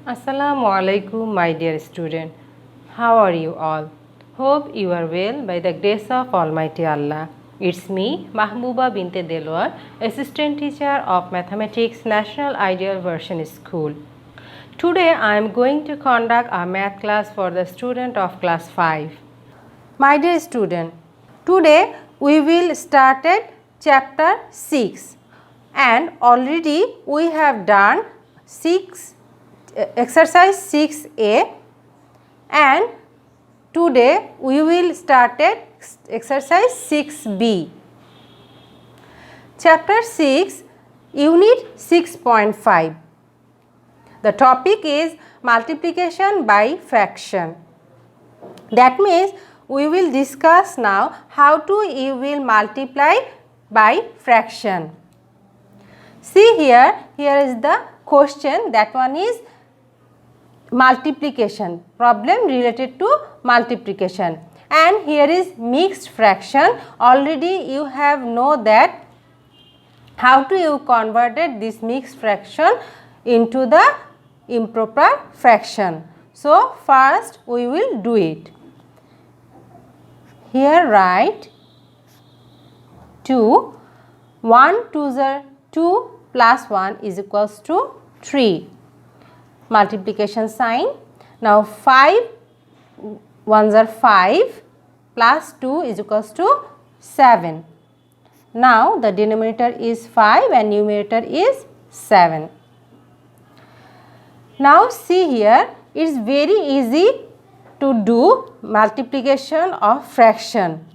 Assalamu alaikum, my dear student. How are you all? Hope you are well by the grace of Almighty Allah. It's me, Mahbooba Binte Delwar, Assistant Teacher of Mathematics, National Ideal Version School. Today I am going to conduct a math class for the student of class 5. My dear student, today we will start at chapter 6 and already we have done exercise 6a and today we will start at exercise 6b. Chapter 6, unit 6.5. The topic is multiplication by fraction. That means we will discuss now how you will multiply by fraction. See here is the question, that one is multiplication, problem related to multiplication, and here is mixed fraction. Already you have know that how you converted this mixed fraction into the improper fraction. So first we will do it. Here write 2, 1 2s are 2 plus 1 is equals to 3. Multiplication sign. Now 5 1s are 5 plus 2 is equals to 7. Now the denominator is 5 and numerator is 7. Now see here, it is very easy to do multiplication of fraction.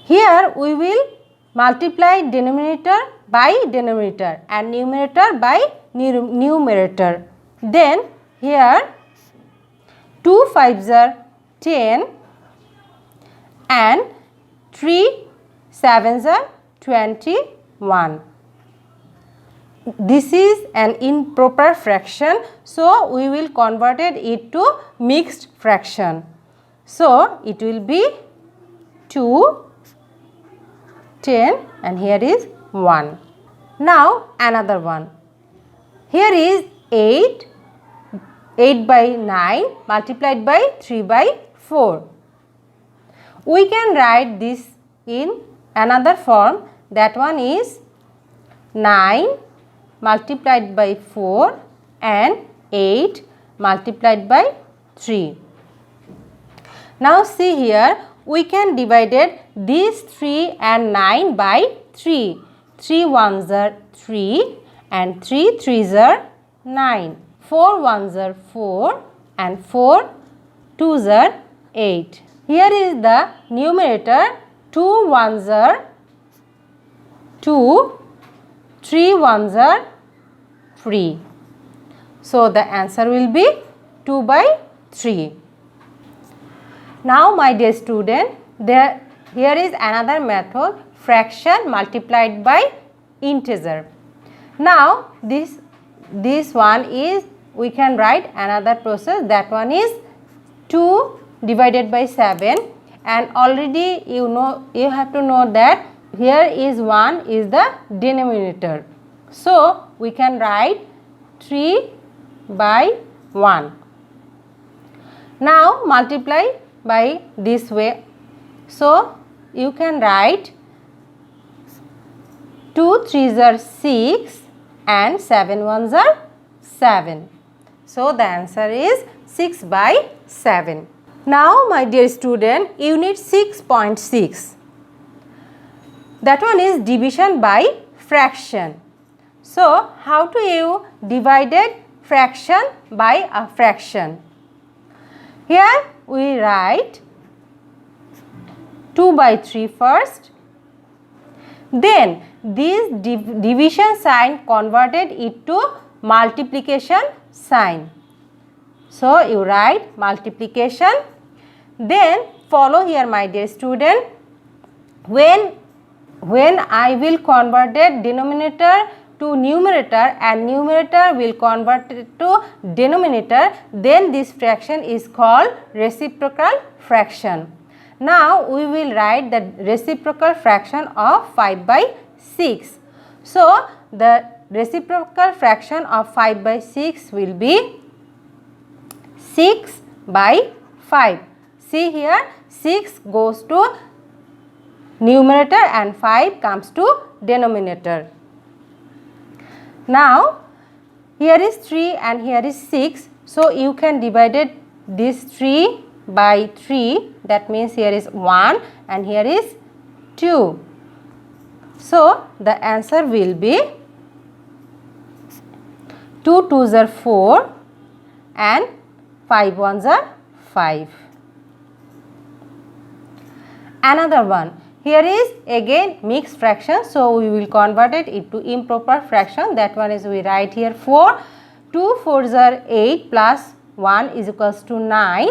Here we will multiply denominator by denominator and numerator by numerator. Then here 2 5s are 10 and 3 7s are 21. This is an improper fraction, so we will convert it to mixed fraction. So it will be 2, 10 and here is 1. Now another one. Here is 8 by 9 multiplied by 3 by 4. We can write this in another form, that one is 9 multiplied by 4 and 8 multiplied by 3. Now see here, we can divide these 3 and 9 by 3. 3 1s are 3 and 3 3s are 9. 4 1s are 4 and 4 2s are 8. Here is the numerator, 2 1s are 2, 3 1s are 3. So the answer will be 2 by 3. Now my dear student, here is another method, fraction multiplied by integer. Now this one is, we can write another process, that one is 2 divided by 7, and already you have to know that here is 1 is the denominator. So we can write 3 by 1. Now multiply by this way. So you can write 2 3s are 6 and 7 1s are 7. So the answer is 6 by 7. Now my dear student, unit 6.6. That one is division by fraction. So how you divided fraction by a fraction? Here we write 2 by 3 first. Then this division sign converted it to multiplication sign. So you write multiplication. Then follow here my dear student. When I will convert the denominator to numerator and numerator will convert it to denominator, then this fraction is called reciprocal fraction. Now we will write the reciprocal fraction of 5 by 6. So the reciprocal fraction of 5 by 6 will be 6 by 5. See here, 6 goes to numerator and 5 comes to denominator. Now, here is 3 and here is 6. So, you can divide this 3 by 3. That means here is 1 and here is 2. So, the answer will be 2 2s are 4 and 5 1s are 5. Another one. Here is again mixed fraction. So, we will convert it into improper fraction. That one is we write here 4. 2 4s are 8 plus 1 is equals to 9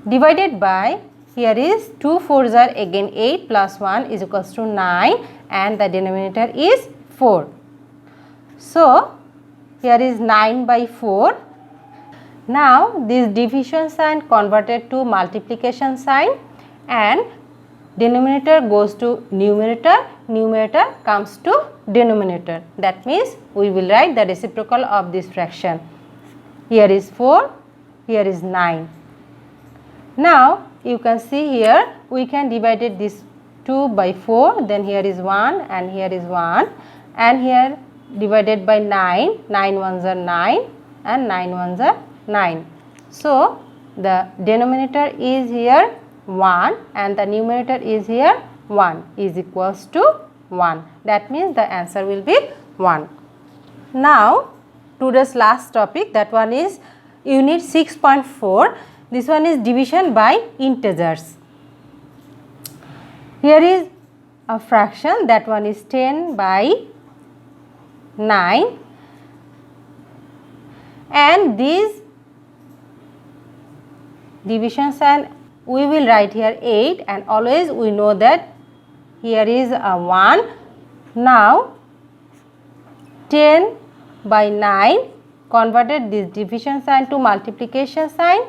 divided by, here is 2 4s are again 8 plus 1 is equals to 9 and the denominator is 4. So, here is 9 by 4. Now, this division sign converted to multiplication sign and denominator goes to numerator, numerator comes to denominator. That means, we will write the reciprocal of this fraction. Here is 4, here is 9. Now, you can see here, we can divide this 2 by 4, then here is 1 and here is 1 and here divided by 9, 9 1s are 9 and 9 1s are 9. So, the denominator is here 1 and the numerator is here 1 is equals to 1. That means the answer will be 1. Now, today's last topic, that one is unit 6.4. This one is division by integers. Here is a fraction, that one is 10 by 9 and these division sign we will write here 8 and always we know that here is a 1. Now, 10 by 9 converted this division sign to multiplication sign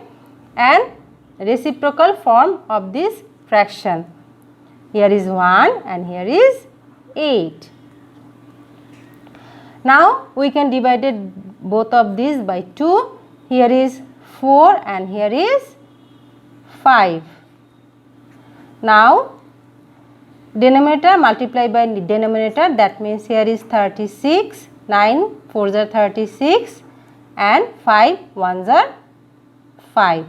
and reciprocal form of this fraction. Here is 1 and here is 8. Now, we can divide both of these by 2. Here is 4 and here is 5. Now, denominator multiply by denominator, that means here is 36, 9 4s are 36 and 5 1s are 5.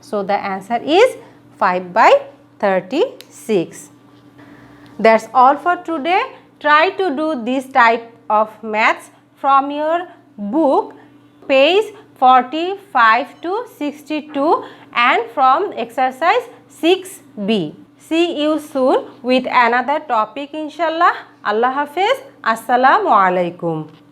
So, the answer is 5 by 36. That's all for today. Try to do this type of maths from your book page 45 to 62 and from exercise 6b. See you soon with another topic inshallah. Allah Hafiz. Assalamu alaikum.